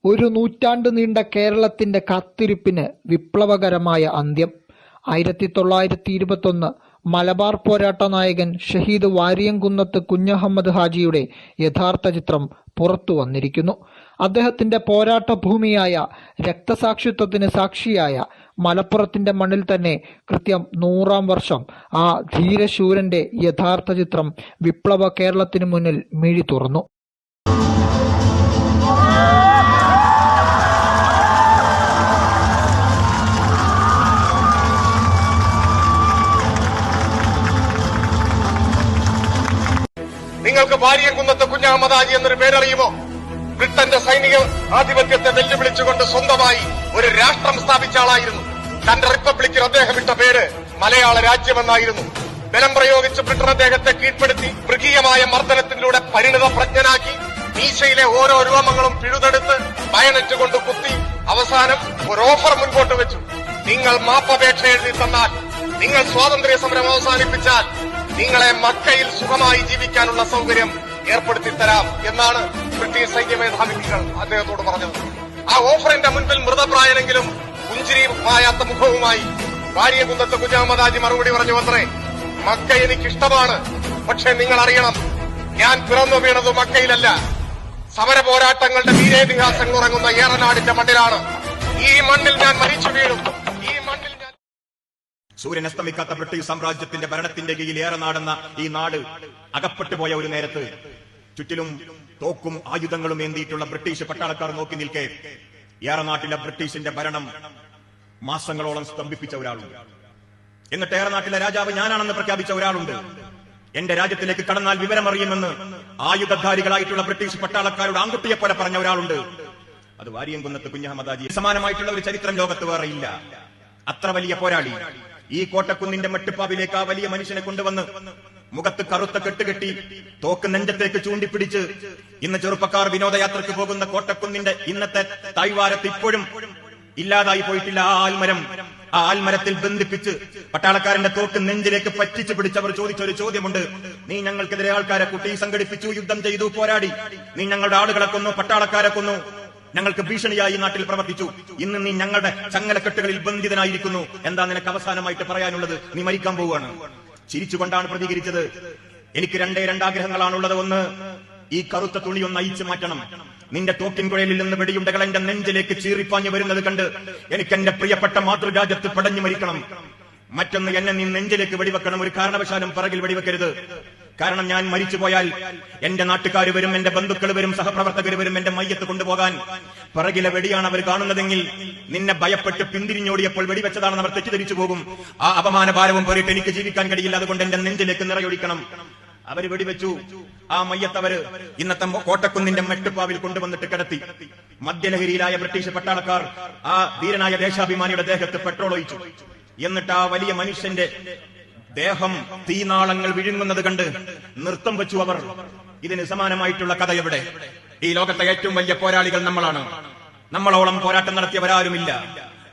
ഒരു നൂറ്റാണ്ട് നീണ്ട കേരളത്തിന്റെ കാത്തിരിപ്പിന് വിപ്ലവകരമായ അന്ത്യം. 1921 മലബാർ പോരാട്ട നായകൻ ഷഹീദ് വാരിയംകുന്നത്ത് കുഞ്ഞഹമ്മദ് ഹാജിയുടെ യഥാർത്ഥ ചിത്രം പുറത്തു വന്നിരിക്കുന്നു. അദ്ദേഹത്തിന്റെ പോരാട്ട ഭൂമിയായ, രക്തസാക്ഷിത്വത്തിന് സാക്ഷിയായ മലപ്പുറത്തിന്റെ മണ്ണിൽ തന്നെ കൃത്യം 100-ാം വർഷം ആ ധീരശൂരന്റെ യഥാർത്ഥ ചിത്രം വിപ്ലവ കേരളത്തിനു മുന്നിൽ മിഴി തുറന്നു. നിങ്ങൾക്ക് വാരിയംകുന്നത്ത് കുഞ്ഞഹമ്മദ് ഹാജി എന്നൊരു പേരറിയുമോ? ബ്രിട്ടന്റെ സൈനിക ആധിപത്യത്തെ വെല്ലുവിളിച്ചുകൊണ്ട് സ്വന്തമായി ഒരു രാഷ്ട്രം സ്ഥാപിച്ച ആളായിരുന്നു. തന്റെ റിപ്പബ്ലിക്കിൽ അദ്ദേഹം ഇട്ട പേര് മലയാള രാജ്യമെന്നായിരുന്നു. ബലം പ്രയോഗിച്ച് ബ്രിട്ടൻ അദ്ദേഹത്തെ കീഴ്പ്പെടുത്തി മൃഗീയമായ മർദ്ദനത്തിലൂടെ പരിണിത പ്രജ്ഞനാക്കി മീശയിലെ ഓരോ രോമങ്ങളും പിഴുതെടുത്ത് ബയനറ്റ് കൊണ്ട് കുത്തി അവസാനം ഒരു ഓഫർ മുൻപോട്ട് വെച്ചു. നിങ്ങൾ മാപ്പപേക്ഷ എഴുതി തന്നാൽ, നിങ്ങൾ സ്വാതന്ത്ര്യ സമരം അവസാനിപ്പിച്ചാൽ നിങ്ങളെ മക്കയിൽ സുഖമായി ജീവിക്കാനുള്ള സൗകര്യം ഏർപ്പെടുത്തി തരാം എന്നാണ് ബ്രിട്ടീഷ് സൈന്യ മേധാവികൾ അദ്ദേഹത്തോട് പറഞ്ഞത്. ആ ഓഫറിന്റെ മുൻപിൽ മൃതപ്രായനെങ്കിലും പുഞ്ചിരി മായാത്ത മുഖവുമായി വാരിയംകുന്നത്ത് കുഞ്ഞഹമ്മദ് ഹാജി മറുപടി പറഞ്ഞു അത്രേ, മക്ക എനിക്കിഷ്ടമാണ്, പക്ഷെ നിങ്ങൾ അറിയണം, ഞാൻ പിറന്നു വീണത് മക്കയിലല്ല, സമര പോരാട്ടങ്ങളുടെ വീരേതിഹാസങ്ങൾ ഉറങ്ങുന്ന ഏറനാടിന്റെ മണ്ണിലാണ്. ഈ മണ്ണിൽ ഞാൻ മരിച്ചു വീഴും. ഈ മണ്ണിൽ സൂര്യൻ അസ്തമിക്കാത്ത ബ്രിട്ടീഷ് സാമ്രാജ്യത്തിന്റെ ഭരണത്തിന്റെ കീഴിൽ ഏറനാടെന്ന ഈ നാട് അകപ്പെട്ടുപോയ ഒരു നേരത്ത് ചുറ്റിലും തോക്കും ആയുധങ്ങളും ഏന്തിയിട്ടുള്ള ബ്രിട്ടീഷ് പട്ടാളക്കാർ നോക്കി നിൽക്കെ ഏറനാട്ടിലെ ബ്രിട്ടീഷിന്റെ ഭരണം മാസങ്ങളോളം സ്തംഭിപ്പിച്ച ഒരാളുണ്ട്. എന്നിട്ട് ഏറനാട്ടിലെ രാജാവ് ഞാനാണെന്ന് പ്രഖ്യാപിച്ച ഒരാളുണ്ട്. എന്റെ രാജ്യത്തിലേക്ക് കടന്നാൽ വിവരമറിയുമെന്ന് ആയുധധാരികളായിട്ടുള്ള ബ്രിട്ടീഷ് പട്ടാളക്കാരോട് ആൺകുട്ടിയെ പോലെ പറഞ്ഞ ഒരാളുണ്ട്. അത് വാരിയംകുന്നത്ത് കുഞ്ഞഹമ്മദ് ഹാജി. സമാനമായിട്ടുള്ള ഒരു ചരിത്രം ലോകത്ത് വേറെയില്ല. അത്ര വലിയ പോരാളി. ഈ കോട്ടക്കുന്നിന്റെ മെട്ടുപ്പാവിലേക്ക് ആ വലിയ മനുഷ്യനെ കൊണ്ടുവന്ന് മുഖത്ത് കറുത്ത കെട്ടുകെട്ടി തോക്ക് നെഞ്ചത്തേക്ക് ചൂണ്ടിപ്പിടിച്ച് ഇന്ന് ചെറുപ്പക്കാർ വിനോദയാത്രയ്ക്ക് പോകുന്ന കോട്ടക്കുന്നിന്റെ ഇന്നത്തെ തായ്വാരത്ത് ഇപ്പോഴും ഇല്ലാതായി പോയിട്ടില്ല ആ ആൽമരം. ആ ആൽമരത്തിൽ ബന്ധിപ്പിച്ച് പട്ടാളക്കാരന്റെ തോക്ക് നെഞ്ചിലേക്ക് പറ്റിച്ചു പിടിച്ചവർ ചോദിച്ചൊരു ചോദ്യമുണ്ട്, നീ ഞങ്ങൾക്കെതിരെ ആൾക്കാരെ കൂട്ടി സംഘടിപ്പിച്ചു, യുദ്ധം ചെയ്തു, പോരാടി, നീ ഞങ്ങളുടെ ആളുകളെ കൊന്നു, പട്ടാളക്കാരെ കൊന്നു, ഞങ്ങൾക്ക് ഭീഷണിയായി നാട്ടിൽ പ്രവർത്തിച്ചു, ഇന്ന് നീ ഞങ്ങളുടെ ചങ്ങലക്കെട്ടുകളിൽ ബന്ധിതനായിരിക്കുന്നു, എന്താ നിനക്ക് അവസാനമായിട്ട് പറയാനുള്ളത്? നീ മരിക്കാൻ പോവുകയാണ്. ചിരിച്ചുകൊണ്ടാണ് പ്രതികരിച്ചത്, എനിക്ക് രണ്ട് ആഗ്രഹങ്ങളാണുള്ളത്. ഒന്ന്, ഈ കറുത്ത തുണി ഒന്ന് അയച്ചു മാറ്റണം. നിന്റെ തോക്കിൻ കുഴലിൽ നിന്ന് വെടിയുണ്ടകൾ എന്റെ നെഞ്ചിലേക്ക് ചീറിപ്പാഞ്ഞു വരുന്നത് കണ്ട് എനിക്ക് എന്റെ പ്രിയപ്പെട്ട മാതൃരാജ്യത്ത് പടഞ്ഞു മരിക്കണം. മറ്റൊന്ന്, എന്നെ നീ നെഞ്ചിലേക്ക് വെടിവെക്കണം. ഒരു കാരണവശാലും പിറകിൽ വെടിവെക്കരുത്. കാരണം ഞാൻ മരിച്ചുപോയാൽ എന്റെ നാട്ടുകാർ വരും, എന്റെ ബന്ധുക്കൾ വരും, സഹപ്രവർത്തകർ വരും എന്റെ മയ്യത്ത് കൊണ്ടുപോകാൻ. പിറകിലെ വെടിയാണ് അവർ കാണുന്നതെങ്കിൽ നിന്നെ ഭയപ്പെട്ട് പിന്തിരിഞ്ഞോടിയപ്പോൾ വെടിവെച്ചതാണെന്ന് അവർ തെറ്റിദ്ധരിച്ചു പോകും. ആ അപമാനഭാരവും പേറിയിട്ട് എനിക്ക് ജീവിക്കാൻ കഴിയില്ല. അതുകൊണ്ട് എന്റെ നെഞ്ചിലേക്ക് നിറയൊഴിക്കണം. അവര് വെടിവെച്ചു. ആ മയ്യത്തവര് ഇന്നത്തെ കോട്ടക്കുന്നിന്റെ മെട്ടുപ്പാവിൽ കൊണ്ടുവന്നിട്ട് കിടത്തി. മദ്യലഹരിയിലായ ബ്രിട്ടീഷ് പട്ടാളക്കാർ ആ ധീരനായ ദേശാഭിമാനിയുടെ ദേഹത്ത് പെട്രോൾ ഒഴിച്ചു. എന്നിട്ട് ആ വലിയ മനുഷ്യന്റെ ദേഹം തീനാളങ്ങൾ വിഴുങ്ങുന്നത് കണ്ട് നൃത്തം വെച്ചു അവർ. ഇതിന് സമാനമായിട്ടുള്ള കഥ എവിടെ? ഈ ലോകത്തെ ഏറ്റവും വലിയ പോരാളികൾ നമ്മളാണ്. നമ്മളോളം പോരാട്ടം നടത്തിയവരാരുമില്ല.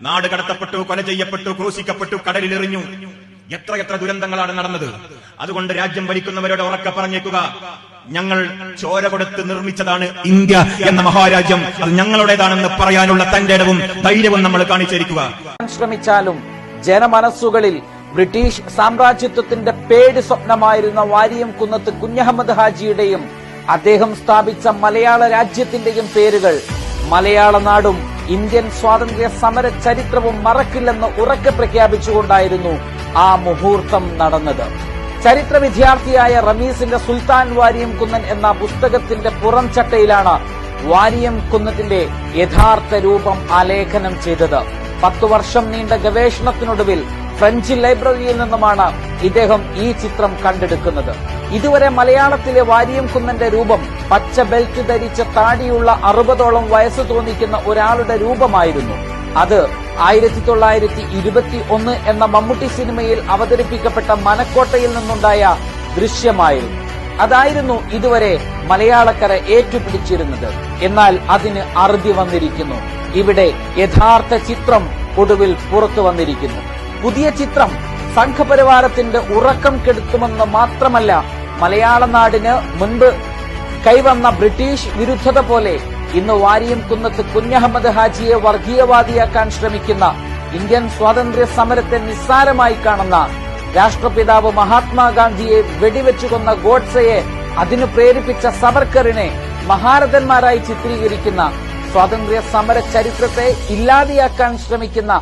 നാട് കടത്തപ്പെട്ടു, കൊല ചെയ്യപ്പെട്ടു, ക്രൂശിക്കപ്പെട്ടു, കടലിലെറിഞ്ഞു. എത്രയെത്ര ദുരന്തങ്ങളാണ് നടന്നത്. അതുകൊണ്ട് രാജ്യം ഭരിക്കുന്നവരോട് ഉറക്കെ പറഞ്ഞേക്കുക, ഞങ്ങൾ ചോര കൊടുത്ത് നിർമ്മിച്ചതാണ് ഇന്ത്യ എന്ന മഹാരാജ്യം. അത് ഞങ്ങളുടേതാണെന്ന് പറയാനുള്ള തന്റെ ഇടവും ധൈര്യവും നമ്മൾ കാണിച്ചിരിക്കുക. ശ്രമിച്ചാലും ജനമനസ്സുകളിൽ ബ്രിട്ടീഷ് സാമ്രാജ്യത്വത്തിന്റെ പേടി സ്വപ്നമായിരുന്ന വാരിയംകുന്നത്ത് കുഞ്ഞഹമ്മദ് ഹാജിയുടെയും അദ്ദേഹം സ്ഥാപിച്ച മലയാള രാജ്യത്തിന്റെയും പേരുകൾ മലയാള നാടും ഇന്ത്യൻ സ്വാതന്ത്ര്യ സമര ചരിത്രവും മറക്കില്ലെന്ന് ഉറക്കെ പ്രഖ്യാപിച്ചുകൊണ്ടായിരുന്നു ആ മുഹൂർത്തം നടന്നത്. ചരിത്ര വിദ്യാർത്ഥിയായ റമീസിന്റെ സുൽത്താൻ വാരിയംകുന്നൻ എന്ന പുസ്തകത്തിന്റെ പുറംചട്ടയിലാണ് വാരിയംകുന്നത്തിന്റെ യഥാർത്ഥ രൂപം ആലേഖനം ചെയ്തത്. 10 വർഷം നീണ്ട ഗവേഷണത്തിനൊടുവിൽ ഫ്രഞ്ച് ലൈബ്രറിയിൽ നിന്നുമാണ് ഇദ്ദേഹം ഈ ചിത്രം കണ്ടെടുക്കുന്നത്. ഇതുവരെ മലയാളത്തിലെ വാരിയംകുന്നന്റെ രൂപം പച്ച ബെൽറ്റ് ധരിച്ച താടിയുള്ള 60ഓളം വയസ്സ് തോന്നിക്കുന്ന ഒരാളുടെ രൂപമായിരുന്നു. അത് 1921 എന്ന മമ്മൂട്ടി സിനിമയിൽ അവതരിപ്പിക്കപ്പെട്ട മനക്കോട്ടയിൽ നിന്നുണ്ടായ ദൃശ്യമായിരുന്നു. അതായിരുന്നു ഇതുവരെ മലയാളക്കര ഏറ്റുപിടിച്ചിരുന്നത്. എന്നാൽ അതിന് അറുതി വന്നിരിക്കുന്നു. ഇവിടെ യഥാർത്ഥ ചിത്രം ഒടുവിൽ പുറത്തു വന്നിരിക്കുന്നു. പുതിയ ചിത്രം സംഘപരിവാരത്തിന്റെ ഉറക്കം കെടുത്തുമെന്ന് മാത്രമല്ല, മലയാള നാടിന് മുൻപ് കൈവന്ന ബ്രിട്ടീഷ് വിരുദ്ധത പോലെ ഇന്ന് വാരിയംകുന്നത്ത് കുഞ്ഞഹമ്മദ് ഹാജിയെ വർഗീയവാദിയാക്കാൻ ശ്രമിക്കുന്ന, ഇന്ത്യൻ സ്വാതന്ത്ര്യ സമരത്തെ നിസ്സാരമായി കാണുന്ന, രാഷ്ട്രപിതാവ് മഹാത്മാഗാന്ധിയെ വെടിവെച്ചുകൊന്ന ഗോഡ്സെയെ, അതിനു പ്രേരിപ്പിച്ച സവർക്കറിനെ മഹാരഥന്മാരായി ചിത്രീകരിക്കുന്ന, സ്വാതന്ത്ര്യ സമര ചരിത്രത്തെ ഇല്ലാതെയാക്കാൻ ശ്രമിക്കുന്ന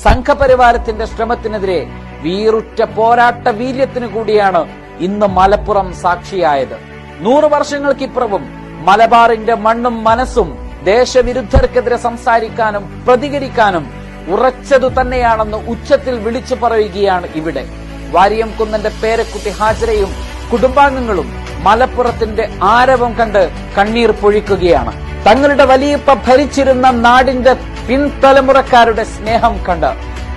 സംഘപരിവാരത്തിന്റെ ശ്രമത്തിനെതിരെ വീറുറ്റ പോരാട്ട വീര്യത്തിനു കൂടിയാണ് ഇന്ന് മലപ്പുറം സാക്ഷിയായത്. 100 വർഷങ്ങൾക്കിപ്പുറവും മലബാറിന്റെ മണ്ണും മനസ്സും ദേശവിരുദ്ധർക്കെതിരെ സംസാരിക്കാനും പ്രതികരിക്കാനും ഉറച്ചതു തന്നെയാണെന്ന് ഉച്ചത്തിൽ വിളിച്ചു പറയുകയാണ് ഇവിടെ. വാരിയംകുന്നന്റെ പേരക്കുട്ടി ഹാജരയും കുടുംബാംഗങ്ങളും മലപ്പുറത്തിന്റെ ആരവം കണ്ട് കണ്ണീർ പൊഴിക്കുകയാണ്. തങ്ങളുടെ വലിയപ്പ ഭരിച്ചിരുന്ന നാടിന്റെ പിൻതലമുറക്കാരുടെ സ്നേഹം കണ്ട്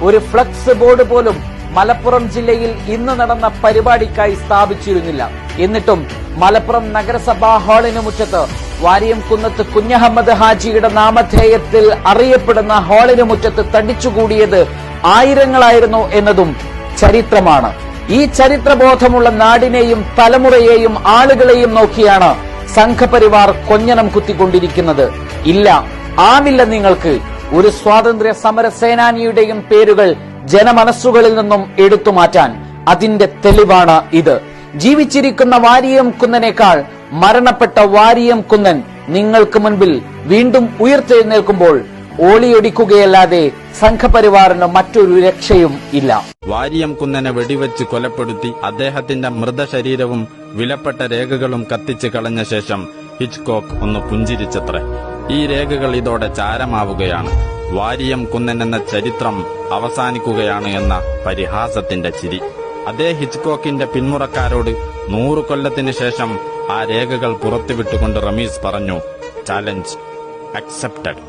ഒരു ഫ്ലക്സ് ബോർഡ് പോലും മലപ്പുറം ജില്ലയിൽ ഇന്ന് നടന്ന പരിപാടിക്കായി സ്ഥാപിച്ചിരുന്നില്ല. എന്നിട്ടും മലപ്പുറം നഗരസഭാ ഹാളിന് മുറ്റത്ത്, വാരിയംകുന്നത്ത് കുഞ്ഞഹമ്മദ് ഹാജിയുടെ നാമധേയത്തിൽ അറിയപ്പെടുന്ന ഹാളിന് മുറ്റത്ത് തടിച്ചുകൂടിയത് ആയിരങ്ങളായിരുന്നു എന്നതും ചരിത്രമാണ്. ഈ ചരിത്രബോധമുള്ള നാടിനെയും തലമുറയെയും ആളുകളെയും നോക്കിയാണ് സംഘപരിവാർ കൊഞ്ഞനം കുത്തിക്കൊണ്ടിരിക്കുന്നത്. ഇല്ല, ആവില്ല നിങ്ങൾക്ക് ഒരു സ്വാതന്ത്ര്യ സമര സേനാനിയുടെയും പേരുകൾ ജനമനസ്സുകളിൽ നിന്നും എടുത്തുമാറ്റാൻ. അതിന്റെ തെളിവാണ് ഇത്. ജീവിച്ചിരിക്കുന്ന വാരിയംകുന്നനേക്കാൾ മരണപ്പെട്ട വാരിയംകുന്നൻ നിങ്ങൾക്ക് മുൻപിൽ വീണ്ടും ഉയർത്തെഴുന്നേൽക്കുമ്പോൾ ഓളിയൊടിക്കുകയല്ലാതെ സംഘപരിവാറിന് മറ്റൊരു രക്ഷയും ഇല്ല. വാരിയംകുന്നനെ വെടിവെച്ച് കൊലപ്പെടുത്തി അദ്ദേഹത്തിന്റെ മൃതശരീരവും വിലപ്പെട്ട രേഖകളും കത്തിച്ചു കളഞ്ഞ ശേഷം ഹിച്ച്കോക്ക് ഒന്ന് പുഞ്ചിരിച്ചത്രേ. ഈ രേഖകൾ ഇതോടെ ചാരമാവുകയാണ്. വാരിയംകുന്നൻ എന്ന ചരിത്രം അവസാനിക്കുകയാണ് എന്ന പരിഹാസത്തിന്റെ ചിരി. അതേ ഹിച്ച്കോക്കിന്റെ പിന്മുറക്കാരോട് 100 കൊല്ലത്തിന് ശേഷം ആ രേഖകൾ പുറത്തുവിട്ടുകൊണ്ട് റമീസ് പറഞ്ഞു, ചാലഞ്ച് അക്സെപ്റ്റഡ്.